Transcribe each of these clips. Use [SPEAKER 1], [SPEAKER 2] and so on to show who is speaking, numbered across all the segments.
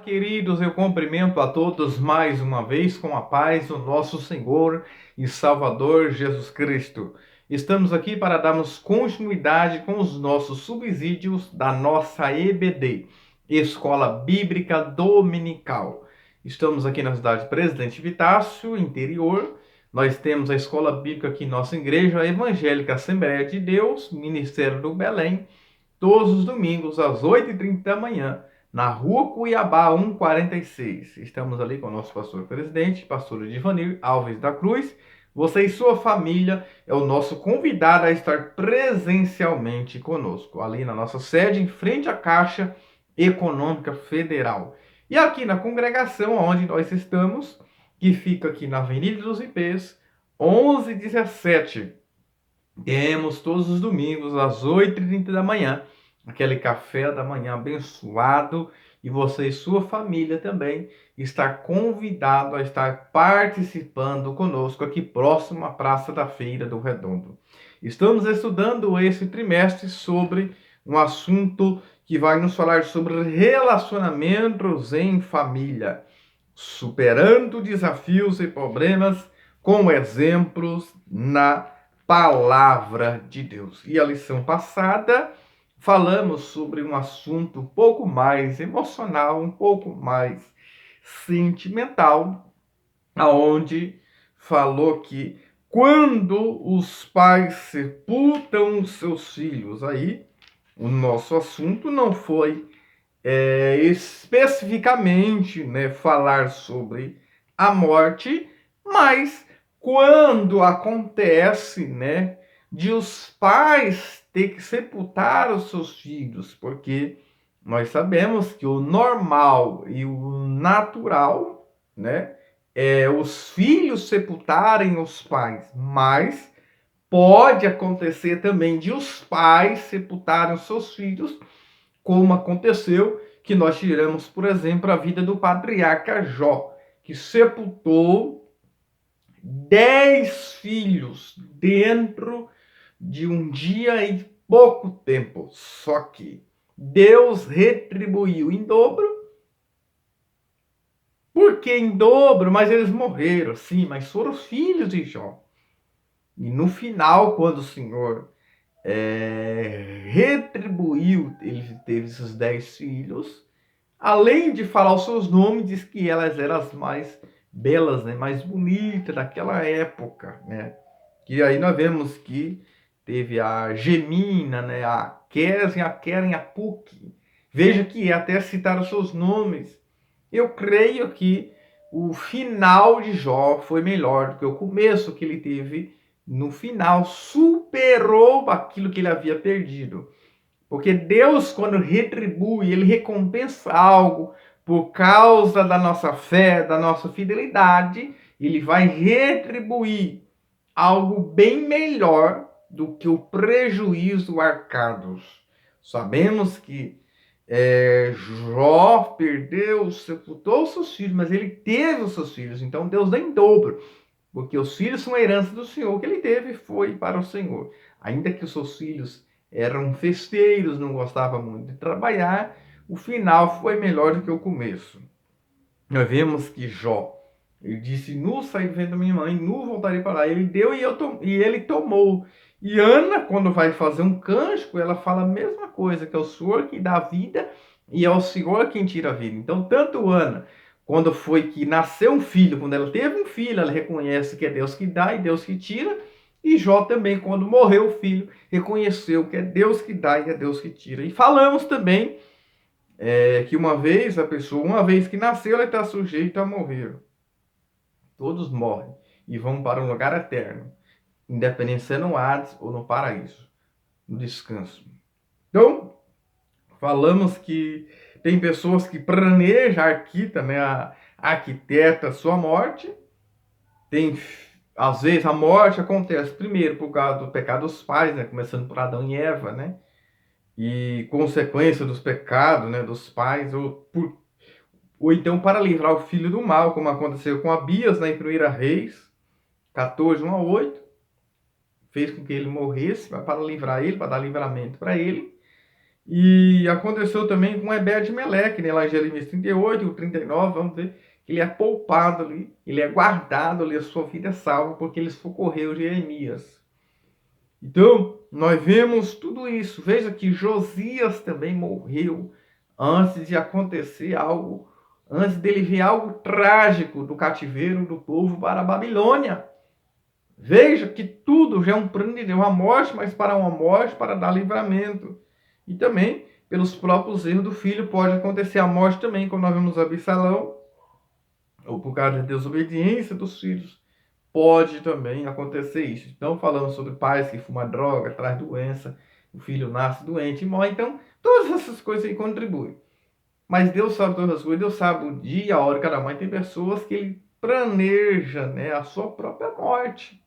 [SPEAKER 1] Queridos, eu cumprimento a todos mais uma vez com a paz do nosso Senhor e Salvador Jesus Cristo. Estamos aqui para darmos continuidade com os nossos subsídios da nossa EBD, Escola Bíblica Dominical. Estamos aqui na cidade de Presidente Epitácio, interior. Nós temos a Escola Bíblica aqui em nossa igreja, a Evangélica Assembleia de Deus, Ministério do Belém, todos os domingos às 8h30 da manhã, na Rua Cuiabá 146. Estamos ali com o nosso pastor presidente, pastor Edivanir Alves da Cruz. Você e sua família é o nosso convidado a estar presencialmente conosco, ali na nossa sede, em frente à Caixa Econômica Federal. E aqui na congregação onde nós estamos, que fica aqui na Avenida dos Ipês, 1117. Temos todos os domingos às 8h30 da manhã, aquele café da manhã abençoado, e você e sua família também está convidado a estar participando conosco aqui próximo à Praça da Feira do Redondo. Estamos estudando esse trimestre sobre um assunto que vai nos falar sobre relacionamentos em família, superando desafios e problemas com exemplos na Palavra de Deus. E a lição passada falamos sobre um assunto um pouco mais emocional, um pouco mais sentimental, aonde falou que quando os pais sepultam os seus filhos, aí o nosso assunto não foi especificamente, falar sobre a morte, mas quando acontece, de os pais ter que sepultar os seus filhos, porque nós sabemos que o normal e o natural, é os filhos sepultarem os pais, mas pode acontecer também de os pais sepultarem os seus filhos, como aconteceu, que nós tiramos, por exemplo, a vida do patriarca Jó, que sepultou 10 filhos dentro de um dia e pouco tempo. Só que Deus retribuiu em dobro. Por que em dobro? Mas eles morreram, sim, mas foram os filhos de Jó. E no final, quando o Senhor retribuiu, ele teve esses 10 filhos, além de falar os seus nomes, diz que elas eram as mais belas, mais bonitas daquela época, que aí nós vemos que teve a Gemina, a Kesen, a Keren, a Puc. Veja que até citar os seus nomes. Eu creio que o final de Jó foi melhor do que o começo que ele teve. No final, superou aquilo que ele havia perdido. Porque Deus, quando retribui, ele recompensa algo por causa da nossa fé, da nossa fidelidade, ele vai retribuir algo bem melhor do que o prejuízo arcado. Sabemos que Jó perdeu, sepultou seus filhos, mas ele teve os seus filhos, então Deus dá em dobro, porque os filhos são a herança do Senhor. O que ele teve foi para o Senhor. Ainda que os seus filhos eram festeiros, não gostavam muito de trabalhar, o final foi melhor do que o começo. Nós vemos que Jó, ele disse: nu saí do ventre da minha mãe, nu voltarei para lá. Ele deu e ele tomou. E Ana, quando vai fazer um cântico, ela fala a mesma coisa, que é o Senhor que dá a vida e é o Senhor quem tira a vida. Então, tanto Ana, quando foi que nasceu um filho, quando ela teve um filho, ela reconhece que é Deus que dá e Deus que tira. E Jó também, quando morreu o filho, reconheceu que é Deus que dá e é Deus que tira. E falamos também que uma vez a pessoa, uma vez que nasceu, ela está sujeita a morrer. Todos morrem e vão para um lugar eterno, independente se é no Hades ou no paraíso, no descanso. Então, falamos que tem pessoas que planejam, arquiteta sua morte. Às vezes a morte acontece primeiro por causa do pecado dos pais, começando por Adão e Eva, e consequência dos pecados, dos pais, ou então para livrar o filho do mal, como aconteceu com Abias, em 1 Reis 14, 1-8, fez com que ele morresse para livrar ele, para dar livramento para ele. E aconteceu também com Ebed-Meleque, né? Lá em Jeremias 38, 39, vamos ver. Ele é poupado ali, ele é guardado ali, a sua vida é salva, porque ele socorreu Jeremias. Então, nós vemos tudo isso. Veja que Josias também morreu antes de acontecer algo, antes dele ver algo trágico do cativeiro do povo para a Babilônia. Veja que tudo já é um plano de Deus, uma morte, mas para uma morte, para dar livramento. E também, pelos próprios erros do filho, pode acontecer a morte também, como nós vemos Absalão, ou por causa da desobediência dos filhos, pode também acontecer isso. Então, falando sobre pais que fumam droga, traz doença, o filho nasce doente e morre. Então, todas essas coisas aí contribuem. Mas Deus sabe todas as coisas, Deus sabe o dia, a hora de cada mãe. Tem pessoas que ele planeja, né, a sua própria morte.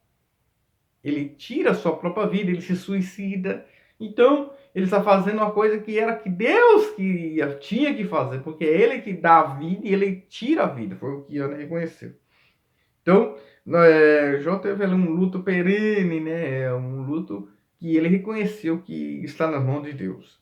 [SPEAKER 1] Ele tira a sua própria vida, ele se suicida. Então, ele está fazendo uma coisa que era que Deus tinha que fazer, porque é ele que dá a vida e ele tira a vida. Foi o que Ana reconheceu. Então, Jó teve ali um luto perene, né? Um luto que ele reconheceu que está nas mãos de Deus.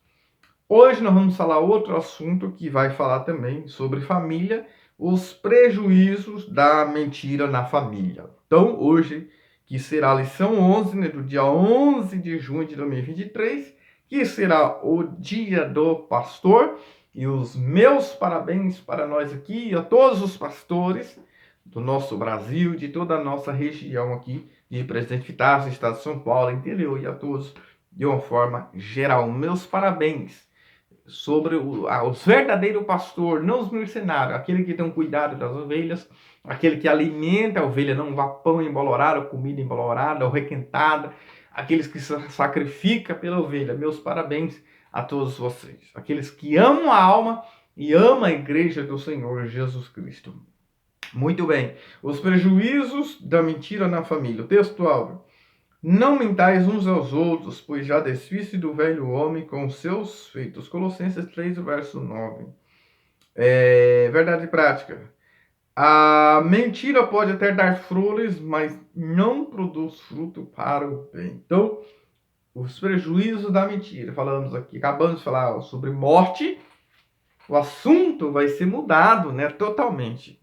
[SPEAKER 1] Hoje nós vamos falar outro assunto que vai falar também sobre família, os prejuízos da mentira na família. Então, hoje, que será a lição 11, né, do dia 11 de junho de 2023, que será o dia do pastor, e os meus parabéns para nós aqui e a todos os pastores do nosso Brasil, de toda a nossa região aqui, de Presidente Vitácio, Estado de São Paulo, interior, e a todos de uma forma geral. Meus parabéns sobre os verdadeiros pastores, não os mercenários, aquele que tem um cuidado das ovelhas, aquele que alimenta a ovelha, não vá pão embolorado, comida embolorada ou requentada, aqueles que se sacrificam pela ovelha. Meus parabéns a todos vocês, aqueles que amam a alma e amam a igreja do Senhor Jesus Cristo. Muito bem. Os prejuízos da mentira na família. O texto áudio. Não mentais uns aos outros, pois já desfiste do velho homem com os seus feitos. Colossenses 3, verso 9. Verdade prática. A mentira pode até dar flores, mas não produz fruto para o bem. Então, os prejuízos da mentira. Falamos aqui, acabamos de falar sobre morte. O assunto vai ser mudado, né, totalmente.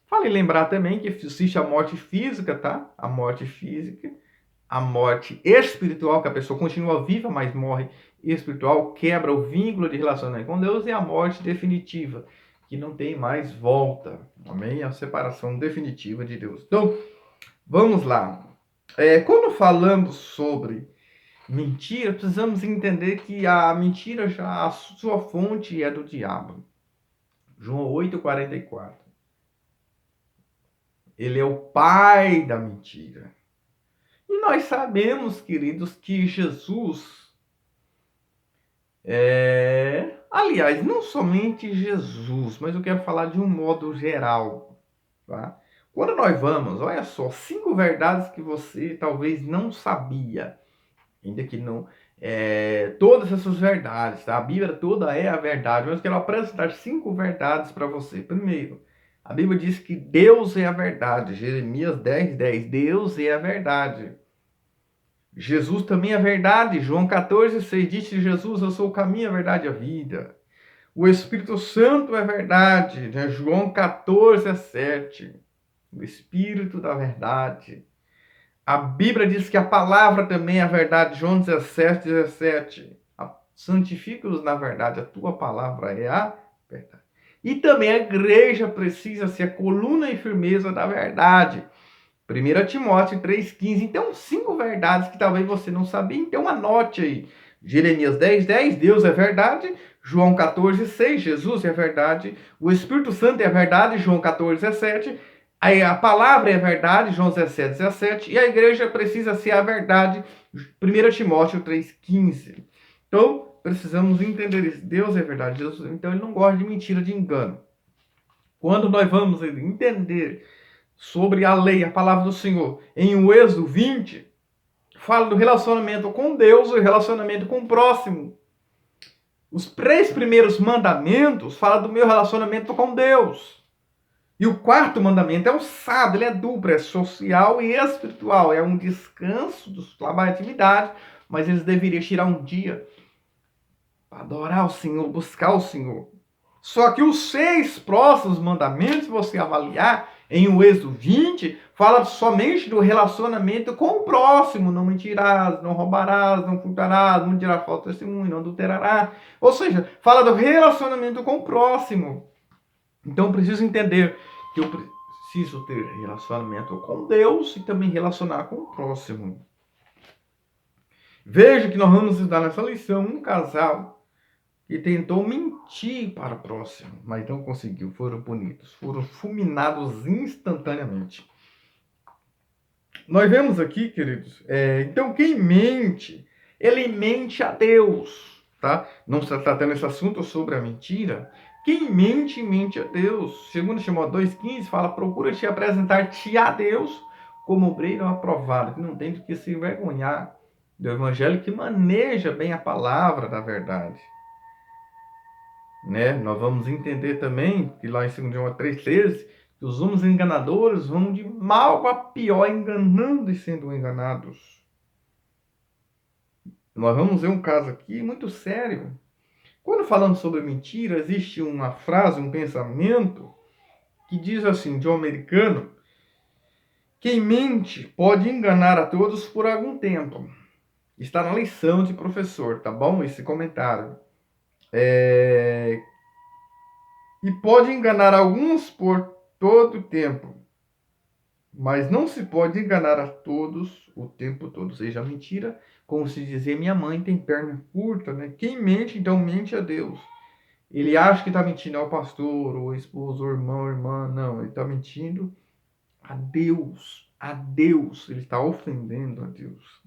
[SPEAKER 1] Vale lembrar também que existe a morte física, tá? A morte física, a morte espiritual, que a pessoa continua viva, mas morre espiritual, quebra o vínculo de relacionamento com Deus, e a morte definitiva, que não tem mais volta. Amém? A separação definitiva de Deus. Então, vamos lá. Quando falamos sobre mentira, precisamos entender que a mentira, já a sua fonte é do diabo. João 8,44. Ele é o pai da mentira. E nós sabemos, queridos, que Jesus aliás, não somente Jesus, mas eu quero falar de um modo geral, tá? Quando nós vamos, olha só, 5 verdades que você talvez não sabia, ainda que não, todas essas verdades, tá? A Bíblia toda é a verdade, mas eu quero apresentar 5 verdades para você. Primeiro, a Bíblia diz que Deus é a verdade. Jeremias 10, 10. Deus é a verdade. Jesus também é a verdade. João 14, 6. Disse Jesus, eu sou o caminho, a verdade e a vida. O Espírito Santo é verdade. Né? João 14, 7. O Espírito da verdade. A Bíblia diz que a palavra também é a verdade. João 17, 17. Santifica-os na verdade. A tua palavra é a verdade. E também a igreja precisa ser a coluna e firmeza da verdade. 1 Timóteo 3,15. Então, 5 verdades que talvez você não sabia. Então, anote aí. Jeremias 10, 10. Deus é verdade. João 14, 6. Jesus é verdade. O Espírito Santo é verdade. João 14, 17. Aí, a palavra é verdade. João 17, 17. E a igreja precisa ser a verdade. 1 Timóteo 3,15. Então, precisamos entender isso. Deus é verdade. Deus, então, ele não gosta de mentira, de engano. Quando nós vamos entender sobre a lei, a palavra do Senhor, em o Êxodo 20, fala do relacionamento com Deus e relacionamento com o próximo. Os 3 primeiros mandamentos falam do meu relacionamento com Deus. E o 4º mandamento é o sábado, ele é duplo, é social e espiritual. É um descanso do trabalho e atividade, mas eles deveriam tirar um dia para adorar o Senhor, buscar o Senhor. Só que os 6 próximos mandamentos, se você avaliar em o Êxodo 20, fala somente do relacionamento com o próximo. Não mentirás, não roubarás, não furtarás, não dirás falso testemunho, não adulterarás. Ou seja, fala do relacionamento com o próximo. Então, eu preciso entender que eu preciso ter relacionamento com Deus e também relacionar com o próximo. Veja que nós vamos estudar nessa lição um casal que tentou mentir para o próximo, mas não conseguiu. Foram punidos, foram fulminados instantaneamente. Nós vemos aqui, queridos, então quem mente, ele mente a Deus, tá? Não está tratando esse assunto sobre a mentira. Quem mente, mente a Deus. Segundo Timóteo 2,15 fala, procura te apresentar-te a Deus como obreiro aprovado, que não tem de que se envergonhar do evangelho, que maneja bem a palavra da verdade. Né? Nós vamos entender também que lá em 2 Timóteo 3,13, que os homens enganadores vão de mal a pior, enganando e sendo enganados. Nós vamos ver um caso aqui muito sério. Quando falamos sobre mentira, existe uma frase, um pensamento, que diz assim, de um americano, quem mente pode enganar a todos por algum tempo. Está na lição de professor, tá bom? Esse comentário. E pode enganar alguns por todo o tempo, mas não se pode enganar a todos o tempo todo. Ou seja, a mentira, como se dizia, minha mãe tem perna curta, né? Quem mente, então mente a Deus. Ele acha que está mentindo ao pastor, ou esposo, ou irmão, ou irmã. Não, ele está mentindo a Deus. A Deus. Ele está ofendendo a Deus.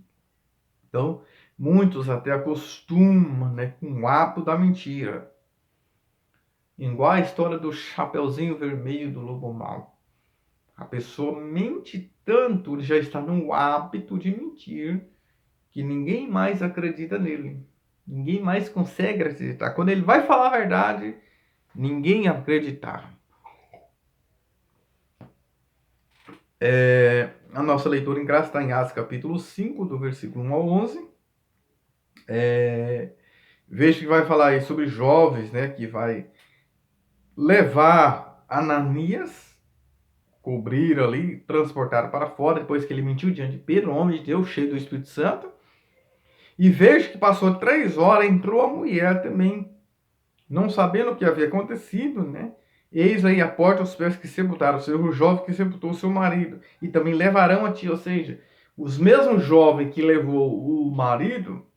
[SPEAKER 1] Então, muitos até acostumam, né, com o hábito da mentira. Igual a história do Chapeuzinho Vermelho do Lobo Mau. A pessoa mente tanto, ele já está no hábito de mentir, que ninguém mais acredita nele. Ninguém mais consegue acreditar. Quando ele vai falar a verdade, ninguém acreditar. A nossa leitura em graça está em Atos capítulo 5, do versículo 1 ao 11. Veja que vai falar aí sobre jovens, né, que vai levar Ananias, cobrir ali, transportar para fora, depois que ele mentiu diante de Pedro, um homem de Deus, cheio do Espírito Santo. E veja que passou 3 horas, entrou a mulher também, não sabendo o que havia acontecido, né? Eis aí a porta aos pés que sepultaram o jovem que sepultou o seu marido, e também levarão a ti, ou seja, os mesmos jovens que levou o marido,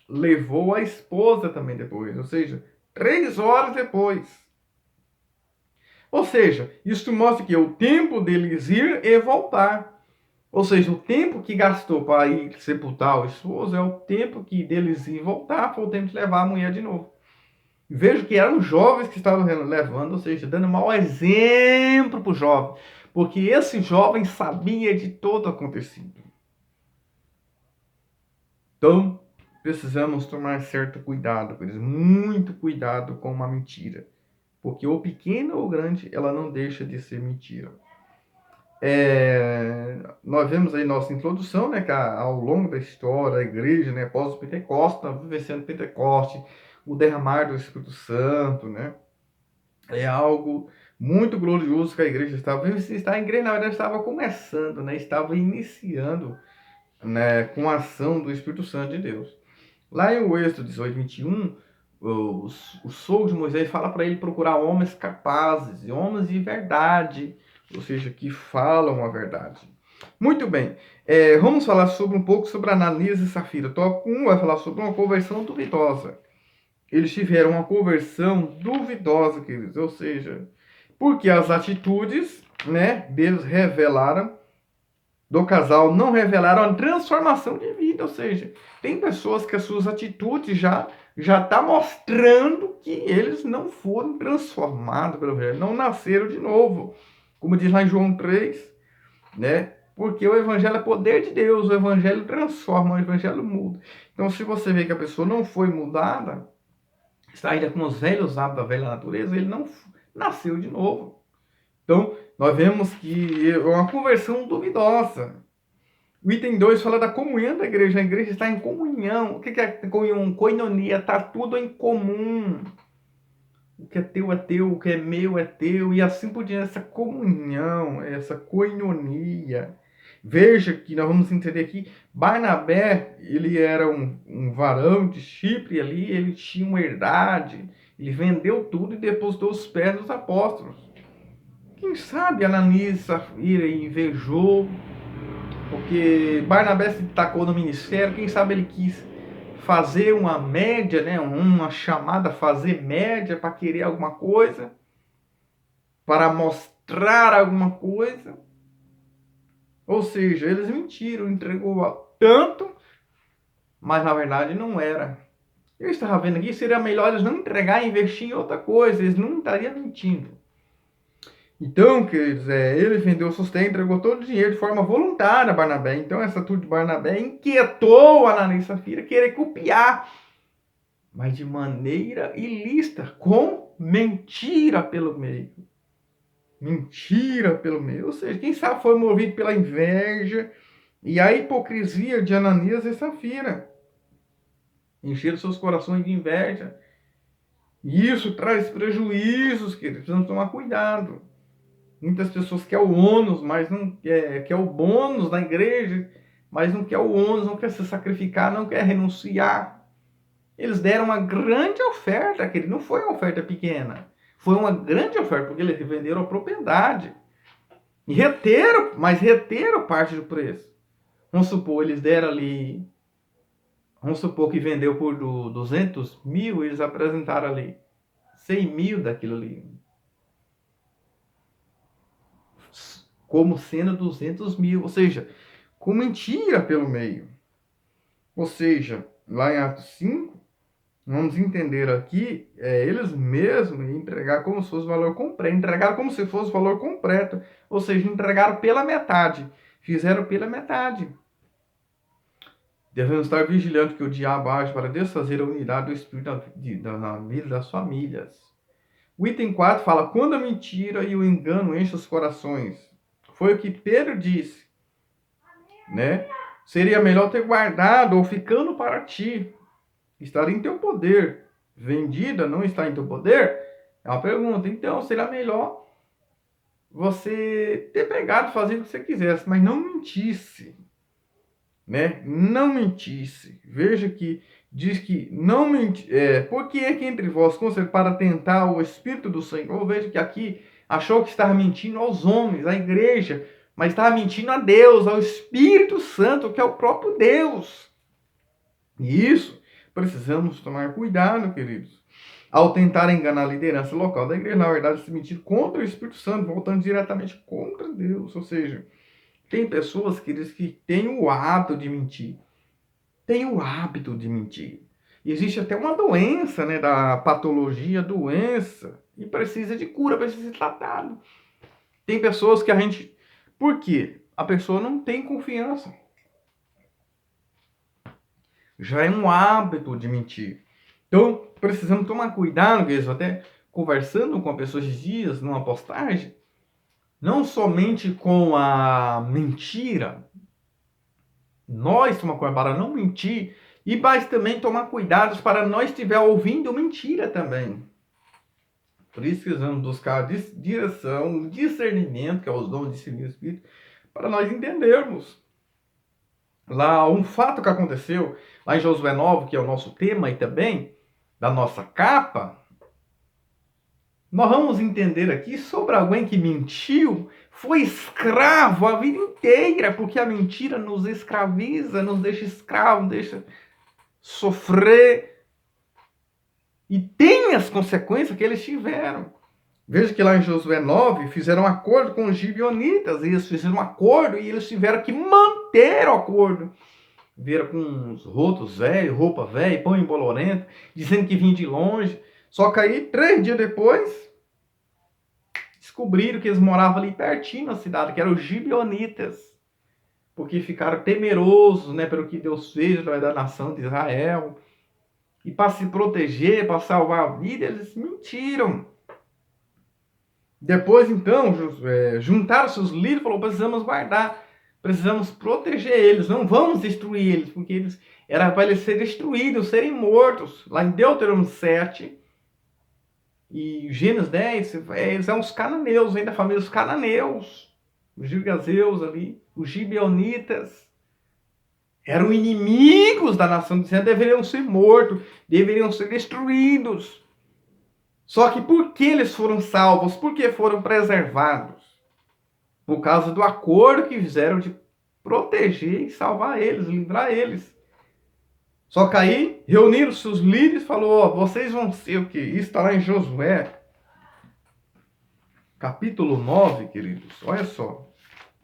[SPEAKER 1] levou a esposa também depois, ou seja, 3 horas depois. Ou seja, isso mostra que é o tempo deles ir e voltar. Ou seja, o tempo que gastou para ir sepultar o esposo é o tempo que deles ir e voltar, foi o tempo de levar a mulher de novo. Vejo que eram jovens que estavam levando, ou seja, dando mau exemplo para o jovem, porque esse jovem sabia de todo acontecido. Então, precisamos tomar certo cuidado, muito cuidado com uma mentira, porque ou pequena ou grande, ela não deixa de ser mentira. Nós vemos aí nossa introdução, né, que ao longo da história, a igreja, né, após o Pentecostes, está vivenciando o Pentecoste, o derramar do Espírito Santo, né, é algo muito glorioso que a igreja estava vivendo. A igreja, na verdade, estava começando, né, estava iniciando, né, com a ação do Espírito Santo de Deus. Lá em Êxodo 18, 21, o sogro de Moisés fala para ele procurar homens capazes, homens de verdade, ou seja, que falam a verdade. Muito bem, vamos falar um pouco sobre Ananias e Safira. Tópico 1 vai falar sobre uma conversão duvidosa. Eles tiveram uma conversão duvidosa, queridos, ou seja, porque as atitudes, né, deles revelaram, do casal não revelaram a transformação de vida, ou seja, tem pessoas que as suas atitudes já tá mostrando que eles não foram transformados pelo Evangelho, não nasceram de novo, como diz lá em João 3, né? Porque o Evangelho é poder de Deus, o Evangelho transforma, o Evangelho muda. Então, se você vê que a pessoa não foi mudada, está ainda com os velhos hábitos da velha natureza, ele não nasceu de novo. Então, nós vemos que é uma conversão duvidosa. O item 2 fala da comunhão da igreja. A igreja está em comunhão. O que é comunhão? Koinonia, está tudo em comum. O que é teu, o que é meu, e assim por diante, essa comunhão, essa koinonia. Veja que nós vamos entender aqui, Barnabé, ele era um varão de Chipre ali, ele tinha uma herdade, ele vendeu tudo e depositou os pés dos apóstolos. Quem sabe Ananias e Safira invejou, porque Barnabé se destacou no ministério, quem sabe ele quis fazer uma média, né, uma chamada, fazer média para querer alguma coisa, para mostrar alguma coisa. Ou seja, eles mentiram, entregou tanto, mas na verdade não era. Eu estava vendo aqui, seria melhor eles não entregar e investir em outra coisa, eles não estariam mentindo. Então, queridos, ele vendeu o sustento, entregou todo o dinheiro de forma voluntária a Barnabé. Então, essa atitude de Barnabé inquietou Ananias e Safira querer copiar, mas de maneira ilícita, com mentira pelo meio. Mentira pelo meio. Ou seja, quem sabe foi movido pela inveja e a hipocrisia de Ananias e Safira. Encheram seus corações de inveja. E isso traz prejuízos, queridos. Precisamos tomar cuidado. Muitas pessoas querem o ônus, mas não quer o bônus da igreja, mas não quer o ônus, não quer se sacrificar, não quer renunciar. Eles deram uma grande oferta, querido. Não foi uma oferta pequena. Foi uma grande oferta, porque eles venderam a propriedade. E reteram parte do preço. Vamos supor, eles deram ali... Vamos supor que vendeu por 200 mil, eles apresentaram ali 100 mil daquilo ali. Como sendo 200 mil, ou seja, com mentira pelo meio. Ou seja, lá em Atos 5, vamos entender aqui, eles mesmos entregaram como se fosse valor completo, entregaram como se fosse valor completo, ou seja, entregaram pela metade, fizeram pela metade. Devemos estar vigilantes que o diabo age para desfazer a unidade do Espírito na vida das famílias. O item 4 fala, quando a mentira e o engano enchem os corações. Foi o que Pedro disse, né? Seria melhor ter guardado ou ficando para ti. Estar em teu poder. Vendida não está em teu poder? É uma pergunta. Então, será melhor você ter pegado, fazer o que você quisesse, mas não mentisse. Né? Não mentisse. Veja que diz que não mentisse. Porque é que entre vós conselho para tentar o Espírito do Senhor. Veja que aqui achou que estava mentindo aos homens, à igreja, mas estava mentindo a Deus, ao Espírito Santo, que é o próprio Deus. E isso precisamos tomar cuidado, queridos. Ao tentar enganar a liderança local da igreja, na verdade, se mentir contra o Espírito Santo, voltando diretamente contra Deus. Ou seja, tem pessoas, queridos, que têm o hábito de mentir. Tem o hábito de mentir. Existe até uma doença, né, da patologia, doença, e precisa de cura, precisa ser tratado. Tem pessoas que a gente... Por quê? A pessoa não tem confiança. Já é um hábito de mentir. Então, precisamos tomar cuidado, que eu até conversando com a pessoa esses dias, numa postagem, não somente com a mentira, nós tomamos cuidado para não mentir, mas também tomar cuidado para nós estiver ouvindo mentira também. Por isso precisamos buscar direção, discernimento, que é os dons de discernir o Espírito, para nós entendermos. Lá, um fato que aconteceu lá em Josué 9, que é o nosso tema e também da nossa capa, nós vamos entender aqui sobre alguém que mentiu, foi escravo a vida inteira, porque a mentira nos escraviza, nos deixa escravo, nos deixa sofrer. E tem as consequências que eles tiveram. Veja que lá em Josué 9, fizeram um acordo com os gibeonitas, e eles fizeram um acordo e eles tiveram que manter o acordo. Vieram com uns rotos velhos, roupa velha, pão embolorento, dizendo que vinha de longe. Só que aí, 3 dias depois, descobriram que eles moravam ali pertinho na cidade, que eram os gibeonitas. Porque ficaram temerosos, né, pelo que Deus fez através da nação de Israel. E para se proteger, para salvar a vida, eles mentiram. Depois, então, juntaram-se os líderes e falaram, precisamos guardar. precisamos proteger eles, não vamos destruir eles, porque eles era para eles serem destruídos, serem mortos. Lá em Deuteronômio 7 e Gênesis 10, eles são os cananeus, vem da família dos cananeus, os girgazeus ali, os gibeonitas. Eram inimigos da nação de Israel, deveriam ser mortos, deveriam ser destruídos. Só que por que eles foram salvos? Por que foram preservados? Por causa do acordo que fizeram de proteger e salvar eles, livrar eles. Só que aí reuniram seus líderes e falou, ó, vocês vão ser o quê? Isso está lá em Josué, capítulo 9, queridos. Olha só.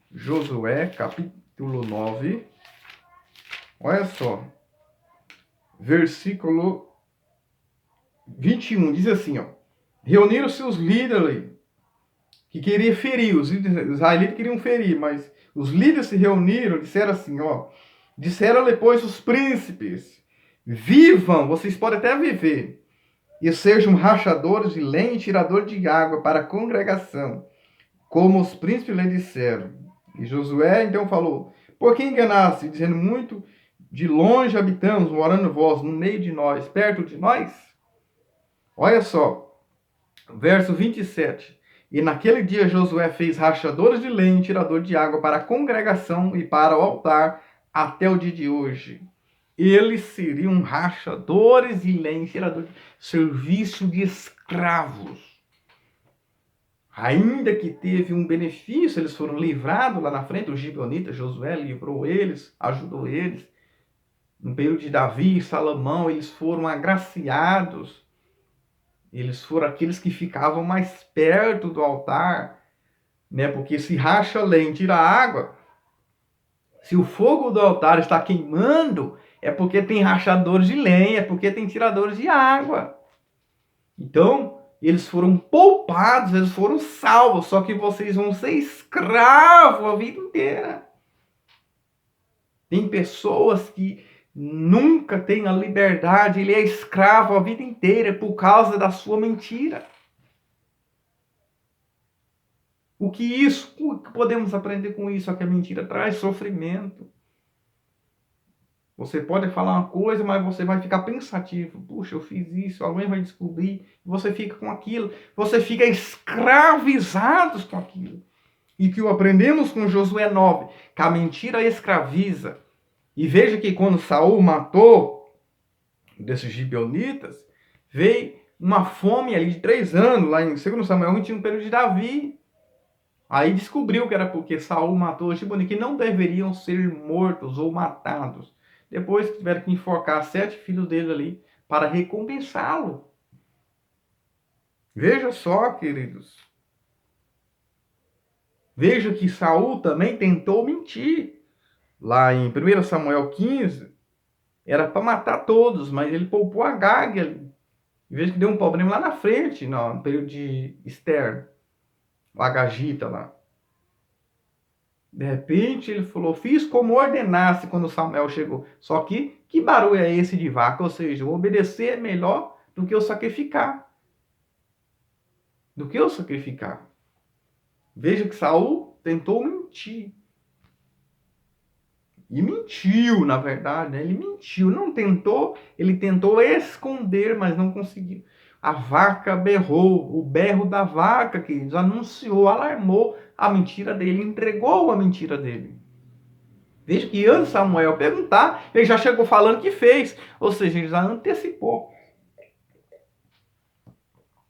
[SPEAKER 1] Josué, capítulo 9. Olha só. Versículo 21. Diz assim, ó. Reuniram seus líderes que queriam ferir. Os israelitas queriam ferir, mas os líderes se reuniram e disseram assim, ó. Disseram-lhe, pois, os príncipes, vivam, vocês podem até viver, e sejam rachadores de lenha e tiradores de água para a congregação, como os príncipes lhe disseram. E Josué então falou, por que enganaste, dizendo muito de longe habitamos, morando vós, no meio de nós, perto de nós? Olha só, verso 27. E naquele dia Josué fez rachadores de lenha e tirador de água para a congregação e para o altar, até o dia de hoje. Eles seriam rachadores de lenha, tiradores de serviço de escravos. Ainda que teve um benefício, eles foram livrados lá na frente, os gibeonitas, Josué livrou eles, ajudou eles. No período de Davi e Salomão, eles foram agraciados. Eles foram aqueles que ficavam mais perto do altar, né? Porque se racha lenha, tira água. Se o fogo do altar está queimando, é porque tem rachadores de lenha, é porque tem tiradores de água. Então, eles foram poupados, eles foram salvos, só que vocês vão ser escravos a vida inteira. Tem pessoas que nunca têm a liberdade, ele é escravo a vida inteira por causa da sua mentira. O que podemos aprender com isso? É que a mentira traz sofrimento. Você pode falar uma coisa, mas você vai ficar pensativo. Puxa, eu fiz isso, alguém vai descobrir. Você fica com aquilo. Você fica escravizado com aquilo. E que o aprendemos com Josué 9, que a mentira escraviza. E veja que quando Saul matou desses gibeonitas, veio uma fome ali de 3 anos, lá em 2 Samuel 21, no período de Davi. Aí descobriu que era porque Saul matou os gibeonitas, que não deveriam ser mortos ou matados. Depois que tiveram que enforcar 7 filhos dele ali para recompensá-lo. Veja só, queridos. Veja que Saul também tentou mentir. Lá em 1 Samuel 15, era para matar todos, mas ele poupou Agag ali. Veja que deu um problema lá na frente, no período de Esther. O Agagita lá. De repente ele falou, fiz como ordenasse quando Samuel chegou. Só que barulho é esse de vaca? Ou seja, o obedecer é melhor do que o sacrificar. Veja que Saul tentou mentir. E mentiu, na verdade. Né? Ele mentiu, não tentou. Ele tentou esconder, mas não conseguiu. A vaca berrou. O berro da vaca, queridos, anunciou, alarmou a mentira dele, entregou a mentira dele. Veja que antes de Samuel perguntar, ele já chegou falando que fez. Ou seja, ele já antecipou.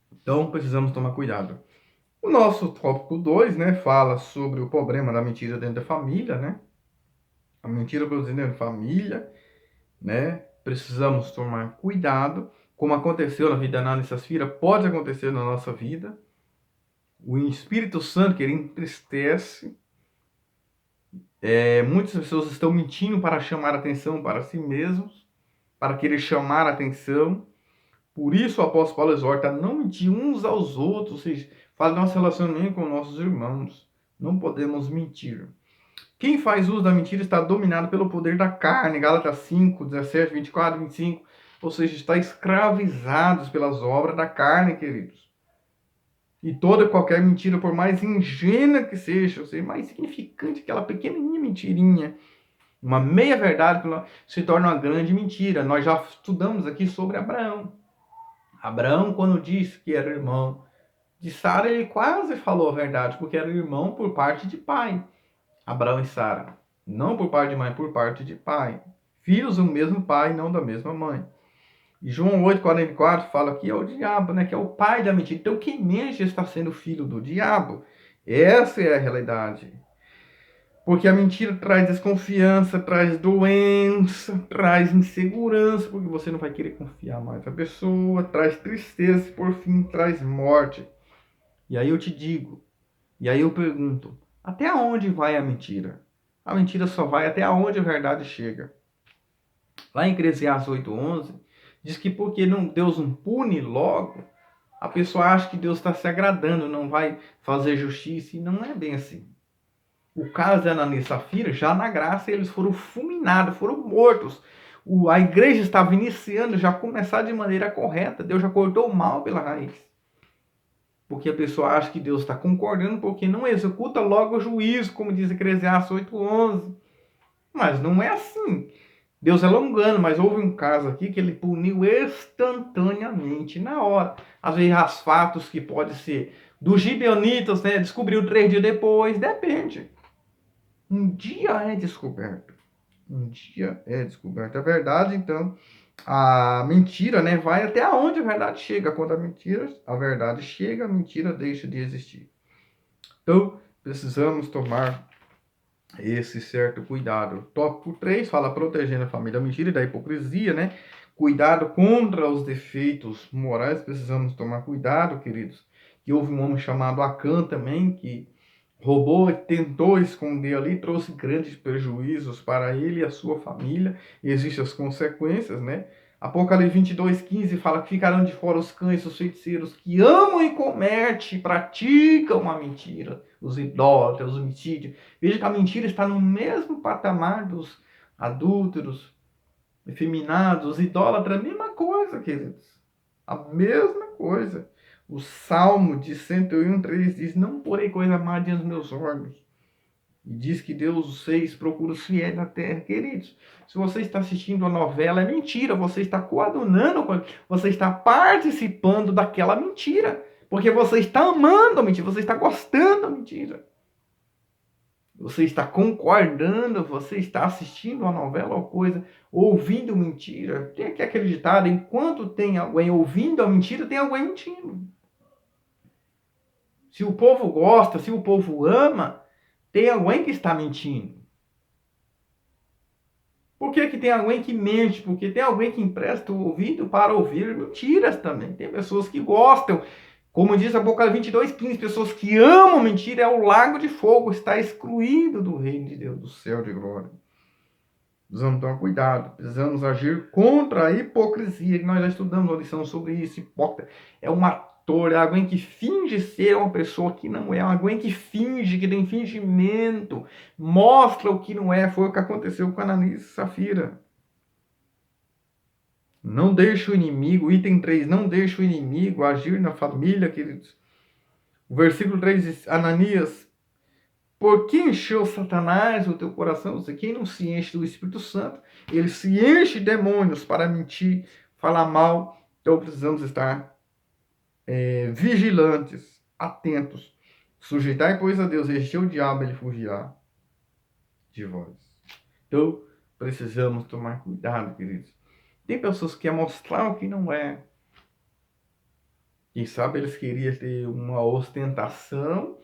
[SPEAKER 1] Então, precisamos tomar cuidado. O nosso tópico 2, né, fala sobre o problema da mentira dentro da família, né? A mentira produzida dentro da família, né? Precisamos tomar cuidado. Como aconteceu na vida da Ana e Safira, pode acontecer na nossa vida. O Espírito Santo, que ele entristece. Muitas pessoas estão mentindo para chamar atenção para si mesmos, para querer chamar atenção. Por isso o apóstolo Paulo exorta a não mentir uns aos outros, ou seja, fala do nosso relacionamento com nossos irmãos. Não podemos mentir. Quem faz uso da mentira está dominado pelo poder da carne, Gálatas 5, 17, 24, 25. Ou seja, está escravizados pelas obras da carne, queridos. E toda qualquer mentira, por mais ingênua que seja, ou seja, mais significante, aquela pequenininha mentirinha, uma meia verdade se torna uma grande mentira. Nós já estudamos aqui sobre Abraão. Abraão, quando disse que era irmão de Sara, ele quase falou a verdade, porque era irmão por parte de pai. Abraão e Sara. Não por parte de mãe, por parte de pai. Filhos do mesmo pai, não da mesma mãe. E João 8,44 fala que é o diabo, né? Que é o pai da mentira. Então quem mente está sendo filho do diabo. Essa é a realidade. Porque a mentira traz desconfiança, traz doença, traz insegurança, porque você não vai querer confiar mais na pessoa, traz tristeza e por fim traz morte. E aí eu te digo, e aí eu pergunto, até onde vai a mentira? A mentira só vai até onde a verdade chega. Lá em Eclesiastes 8,11, diz que porque Deus não pune logo, a pessoa acha que Deus está se agradando, não vai fazer justiça, e não é bem assim. O caso de Ananias e Safira, já na graça, eles foram fulminados, foram mortos. A igreja estava iniciando, já começar de maneira correta. Deus já cortou o mal pela raiz. Porque a pessoa acha que Deus está concordando, porque não executa logo o juízo, como diz Eclesiastes 8,11. Mas não é assim. Deus é longano, mas houve um caso aqui que ele puniu instantaneamente, na hora. Às vezes, os fatos que pode ser dos gibeonitas, né? Descobriu 3 dias depois, depende. Um dia é descoberto. Um dia é descoberto. A verdade, então, a mentira, né, vai até onde a verdade chega. Quando a verdade chega, a mentira deixa de existir. Então, precisamos tomar esse certo cuidado. Tópico 3 fala protegendo a família da mentira e da hipocrisia, né? Cuidado contra os defeitos morais. Precisamos tomar cuidado, queridos. Que houve um homem chamado Acã também, que roubou e tentou esconder ali, trouxe grandes prejuízos para ele e a sua família. E existem as consequências, né? Apocalipse 22,15 fala que ficarão de fora os cães, os feiticeiros que amam e cometem, praticam a mentira, os idólatras, os homicídios. Veja que a mentira está no mesmo patamar dos adúlteros, efeminados, idólatras, a mesma coisa, queridos. A mesma coisa. O Salmo de 101,3 diz: não porei coisa má diante dos meus olhos. E diz que Deus os fez, procura os fiéis da terra. Queridos, se você está assistindo a novela, é mentira. Você está coadunando, você está participando daquela mentira. Porque você está amando a mentira, você está gostando da mentira. Você está concordando, você está assistindo a novela ou coisa, ouvindo mentira. Tem que acreditar, enquanto tem alguém ouvindo a mentira, tem alguém mentindo. Se o povo gosta, se o povo ama, tem alguém que está mentindo. Por que tem alguém que mente? Porque tem alguém que empresta o ouvido para ouvir mentiras também. Tem pessoas que gostam. Como diz Apocalipse 22,15, pessoas que amam mentira é o lago de fogo, está excluído do reino de Deus, do céu de glória. Precisamos tomar cuidado, precisamos agir contra a hipocrisia, que nós já estudamos uma lição sobre isso. Hipócrita é um ator, é alguém que finge ser uma pessoa que não é, alguém que finge, que tem fingimento, mostra o que não é. Foi o que aconteceu com Ananias e Safira. Não deixe o inimigo, item 3, não deixe o inimigo agir na família, queridos. O versículo 3 diz: Ananias, por que encheu Satanás o teu coração? Quem não se enche do Espírito Santo, ele se enche de demônios para mentir, falar mal. Então precisamos estar vigilantes, atentos. Sujeitai, pois, a Deus, este é o diabo, ele fugirá de vós. Então precisamos tomar cuidado, queridos. Tem pessoas que querem mostrar o que não é. Quem sabe eles queriam ter uma ostentação.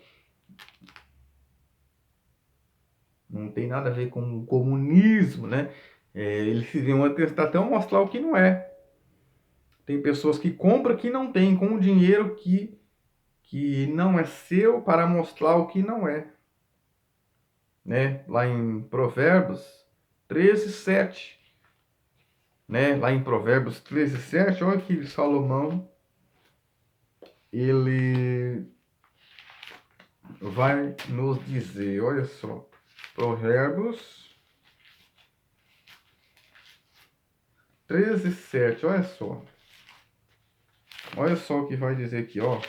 [SPEAKER 1] Não tem nada a ver com o comunismo, né? Eles fizeram uma tentação mostrar o que não é. Tem pessoas que compram que não tem, com o dinheiro que não é seu, para mostrar o que não é. Né? Lá em Provérbios 13,7. Né? Lá em Provérbios 13,7, olha que Salomão, ele vai nos dizer, olha só, Provérbios 13,7, olha só. Olha só o que vai dizer aqui, ó.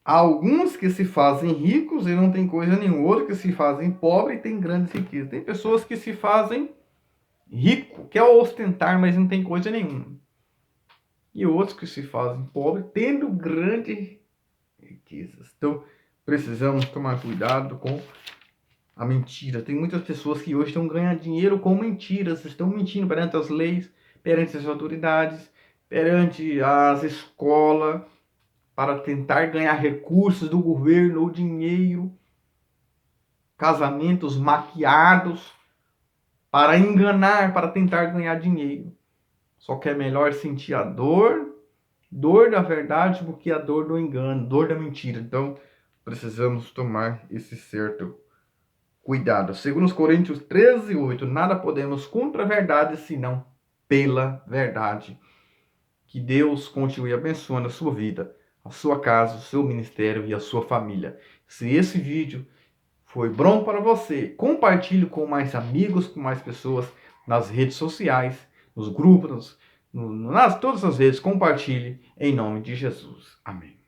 [SPEAKER 1] Há alguns que se fazem ricos e não tem coisa nenhuma. Outros que se fazem pobres e tem grandes riquezas. Tem pessoas que se fazem rico, quer ostentar, mas não tem coisa nenhuma. E outros que se fazem pobres, tendo grandes riquezas. Então, precisamos tomar cuidado com a mentira. Tem muitas pessoas que hoje estão ganhando dinheiro com mentiras, estão mentindo perante as leis, perante as autoridades, perante as escolas, para tentar ganhar recursos do governo ou dinheiro, casamentos maquiados, para enganar, para tentar ganhar dinheiro. Só que é melhor sentir a dor da verdade do que a dor do engano, dor da mentira. Então, precisamos tomar esse certo cuidado. Segundo os Coríntios 13:8, nada podemos contra a verdade, senão pela verdade. Que Deus continue abençoando a sua vida, a sua casa, o seu ministério e a sua família. Se esse vídeo foi bom para você, compartilhe com mais amigos, com mais pessoas nas redes sociais, nos grupos, nas todas as redes, compartilhe em nome de Jesus. Amém.